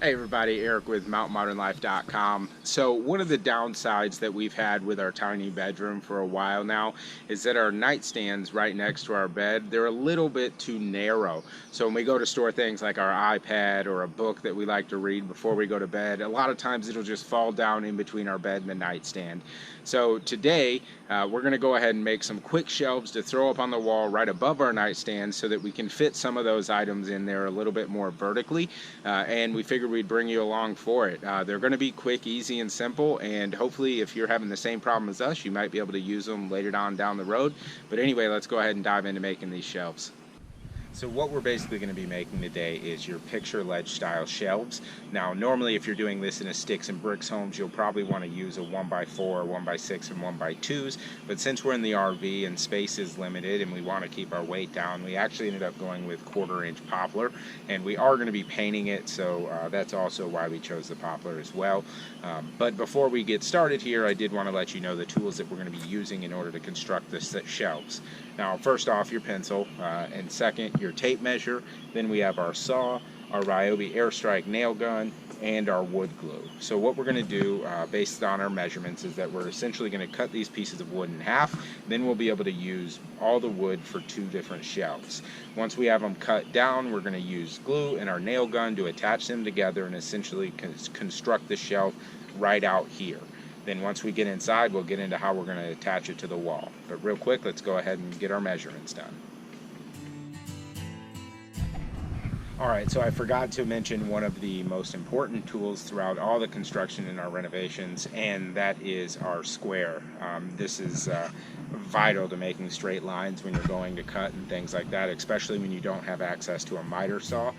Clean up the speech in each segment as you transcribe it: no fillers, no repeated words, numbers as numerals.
Hey everybody, Eric with MountModernLife.com. So one of the downsides that we've had with our tiny bedroom for a while now is that our nightstands right next to our bed, they're a little bit too narrow. So when we go to store things like our iPad or a book that we like to read before we go to bed, a lot of times it'll just fall down in between our bed and the nightstand. So today we're going to go ahead and make some quick shelves to throw up on the wall right above our nightstand so that we can fit some of those items in there a little bit more vertically, and we figured we'd bring you along for it. They're going to be quick, easy, and simple, and hopefully if you're having the same problem as us, you might be able to use them later on down the road. But anyway, let's go ahead and dive into making these shelves. So what we're basically going to be making today is your picture ledge style shelves. Now normally if you're doing this in a sticks and bricks homes, you'll probably want to use a 1x4, 1x6, and 1x2s, but since we're in the RV and space is limited and we want to keep our weight down, we actually ended up going with 1/4-inch poplar, and we are going to be painting it, so that's also why we chose the poplar as well. But before we get started here, I did want to let you know the tools that we're going to be using in order to construct the shelves. Now first off, your pencil, and second, your tape measure. Then we have our saw, our Ryobi airstrike nail gun, and our wood glue. So what we're going to do based on our measurements is that we're essentially going to cut these pieces of wood in half. Then we'll be able to use all the wood for 2 different shelves. Once we have them cut down, we're going to use glue and our nail gun to attach them together and essentially construct the shelf right out here. Then once we get inside, we'll get into how we're going to attach it to the wall. But real quick, let's go ahead and get our measurements done. Alright, so I forgot to mention one of the most important tools throughout all the construction in our renovations, and that is our square. This is vital to making straight lines when you're going to cut and things like that, especially when you don't have access to a miter saw.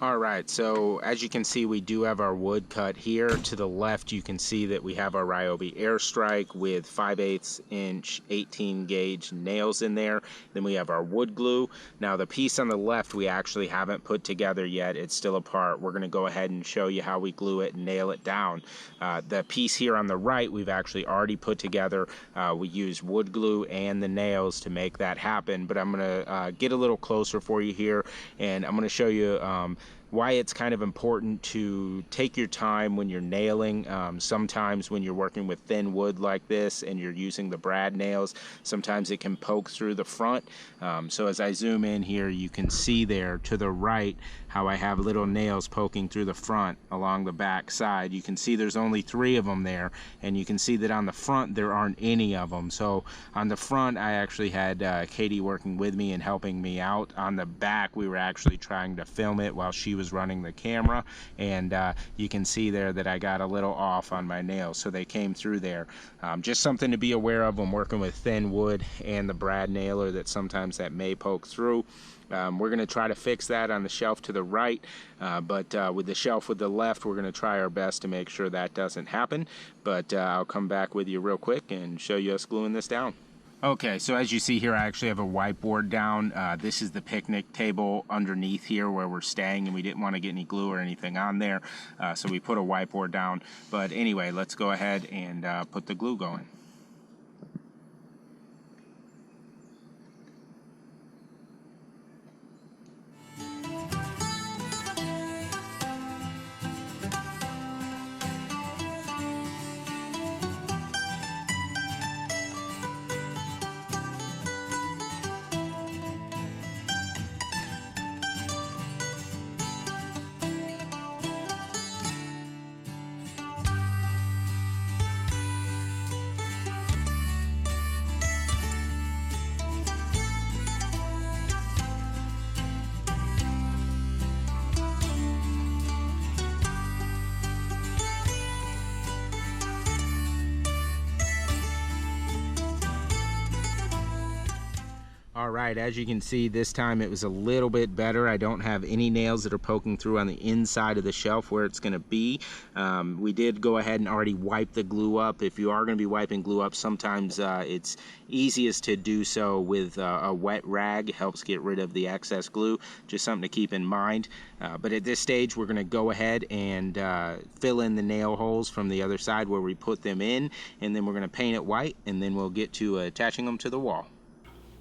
Alright, so as you can see, we do have our wood cut here. To the left, you can see that we have our Ryobi airstrike with 5/8 inch 18 gauge nails in there. Then we have our wood glue. Now the piece on the left we actually haven't put together yet. It's still apart. We're going to go ahead and show you how we glue it and nail it down. The piece here on the right we've actually already put together. We used wood glue and the nails to make that happen, but I'm going to get a little closer for you here, and I'm going to show you why it's kind of important to take your time when you're nailing. Sometimes when you're working with thin wood like this and you're using the brad nails, sometimes it can poke through the front. So as I zoom in here, you can see there to the right how I have little nails poking through the front along the back side. You can see there's only 3 of them there, and you can see that on the front there aren't any of them. So on the front I actually had Katie working with me and helping me out. On the back we were actually trying to film it while she was running the camera, and you can see there that I got a little off on my nails, so they came through there. Just something to be aware of when working with thin wood and the brad nailer, that sometimes that may poke through. We're going to try to fix that on the shelf to the right, but with the shelf with the left, we're going to try our best to make sure that doesn't happen. But I'll come back with you real quick and show you us gluing this down. Okay, so as you see here, I actually have a whiteboard down. This is the picnic table underneath here where we're staying, and we didn't want to get any glue or anything on there, so we put a whiteboard down. But anyway, let's go ahead and put the glue going. All right, as you can see, this time it was a little bit better. I don't have any nails that are poking through on the inside of the shelf where it's going to be. We did go ahead and already wipe the glue up. If you are going to be wiping glue up, sometimes it's easiest to do so with a wet rag. It helps get rid of the excess glue. Just something to keep in mind. But at this stage, we're going to go ahead and fill in the nail holes from the other side where we put them in, and then we're going to paint it white, and then we'll get to attaching them to the wall.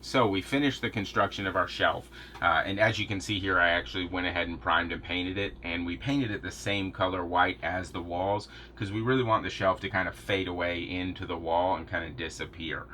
So we finished the construction of our shelf, and as you can see here, I actually went ahead and primed and painted it, and we painted it the same color white as the walls because we really want the shelf to kind of fade away into the wall and kind of disappear.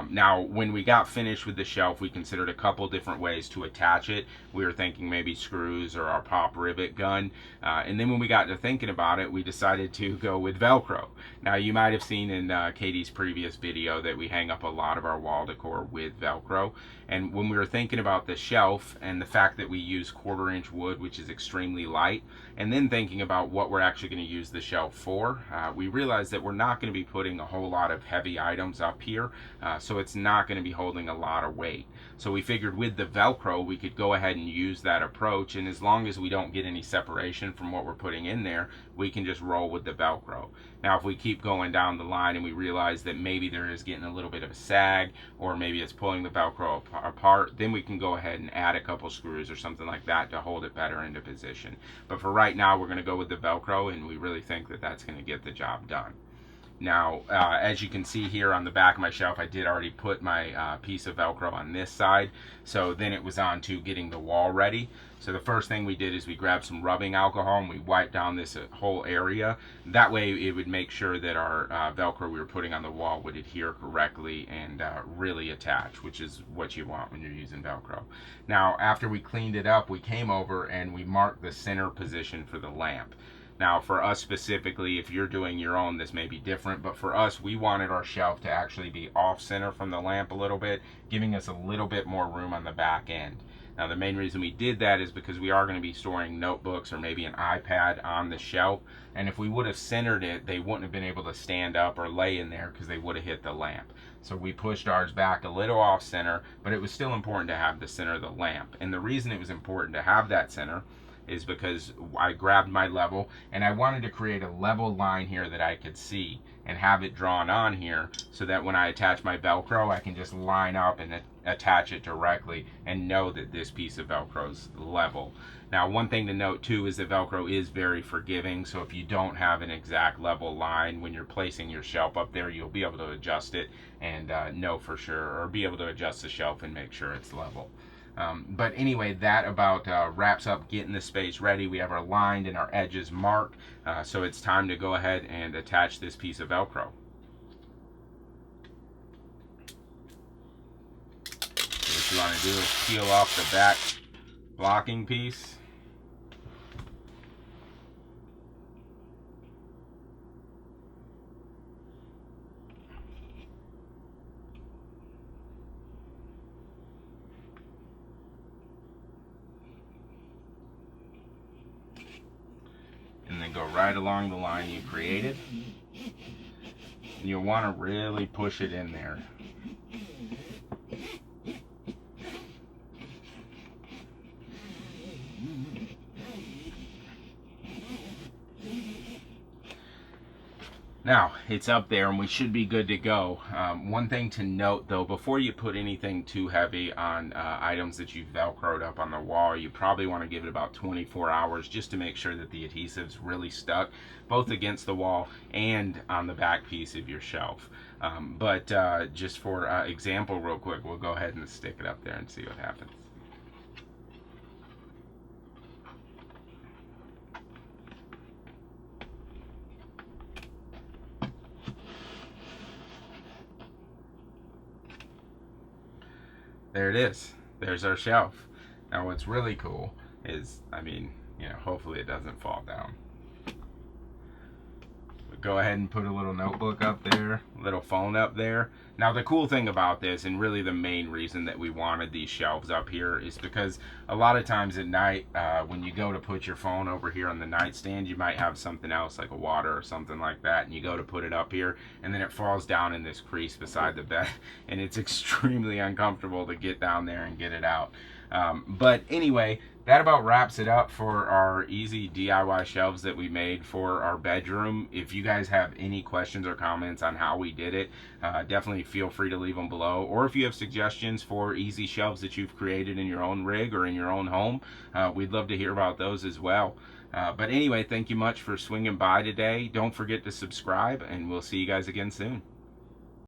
Now, when we got finished with the shelf, we considered a couple different ways to attach it. We were thinking maybe screws or our pop rivet gun, and then when we got to thinking about it, we decided to go with Velcro. Now, you might have seen in Katie's previous video that we hang up a lot of our wall decor with Velcro, and when we were thinking about the shelf and the fact that we use 1/4-inch wood, which is extremely light, and then thinking about what we're actually going to use the shelf for, we realized that we're not going to be putting a whole lot of heavy items up here, so it's not going to be holding a lot of weight. So we figured with the Velcro we could go ahead and use that approach, and as long as we don't get any separation from what we're putting in there, we can just roll with the Velcro. Now, if we keep going down the line and we realize that maybe there is getting a little bit of a sag, or maybe it's pulling the Velcro apart, then we can go ahead and add a couple screws or something like that to hold it better into position. But for right now, we're going to go with the Velcro, and we really think that that's going to get the job done. Now, as you can see here on the back of my shelf, I did already put my piece of Velcro on this side, so then it was on to getting the wall ready. So the first thing we did is we grabbed some rubbing alcohol and we wiped down this whole area. That way it would make sure that our Velcro we were putting on the wall would adhere correctly and really attach, which is what you want when you're using Velcro. Now, after we cleaned it up, we came over and we marked the center position for the lamp. Now, for us specifically, if you're doing your own, this may be different, but for us, we wanted our shelf to actually be off-center from the lamp a little bit, giving us a little bit more room on the back end. Now, the main reason we did that is because we are going to be storing notebooks or maybe an iPad on the shelf, and if we would have centered it, they wouldn't have been able to stand up or lay in there because they would have hit the lamp. So we pushed ours back a little off-center, but it was still important to have the center of the lamp. And the reason it was important to have that center is because I grabbed my level and I wanted to create a level line here that I could see and have it drawn on here so that when I attach my Velcro, I can just line up and attach it directly and know that this piece of Velcro is level. Now, one thing to note too is that Velcro is very forgiving, so if you don't have an exact level line when you're placing your shelf up there, you'll be able to adjust it and know for sure, or be able to adjust the shelf and make sure it's level. But anyway, that about wraps up getting the space ready. We have our lined and our edges marked, so it's time to go ahead and attach this piece of Velcro. So what you want to do is peel off the back blocking piece. And then go right along the line you created. And you'll want to really push it in there. Now, it's up there and we should be good to go. One thing to note though, before you put anything too heavy on items that you've Velcroed up on the wall, you probably want to give it about 24 hours just to make sure that the adhesive's really stuck, both against the wall and on the back piece of your shelf. But just for example real quick, we'll go ahead and stick it up there and see what happens. There it is. There's our shelf. Now what's really cool is, hopefully it doesn't fall down. We go ahead and put a little notebook up there, little phone up there. Now the cool thing about this, and really the main reason that we wanted these shelves up here, is because a lot of times at night when you go to put your phone over here on the nightstand, you might have something else like a water or something like that, and you go to put it up here and then it falls down in this crease beside the bed and it's extremely uncomfortable to get down there and get it out. But anyway, that about wraps it up for our easy DIY shelves that we made for our bedroom. If you guys have any questions or comments on how we did it, definitely feel free to leave them below. Or if you have suggestions for easy shelves that you've created in your own rig or in your own home, we'd love to hear about those as well. But anyway, thank you much for swinging by today. Don't forget to subscribe, and we'll see you guys again soon.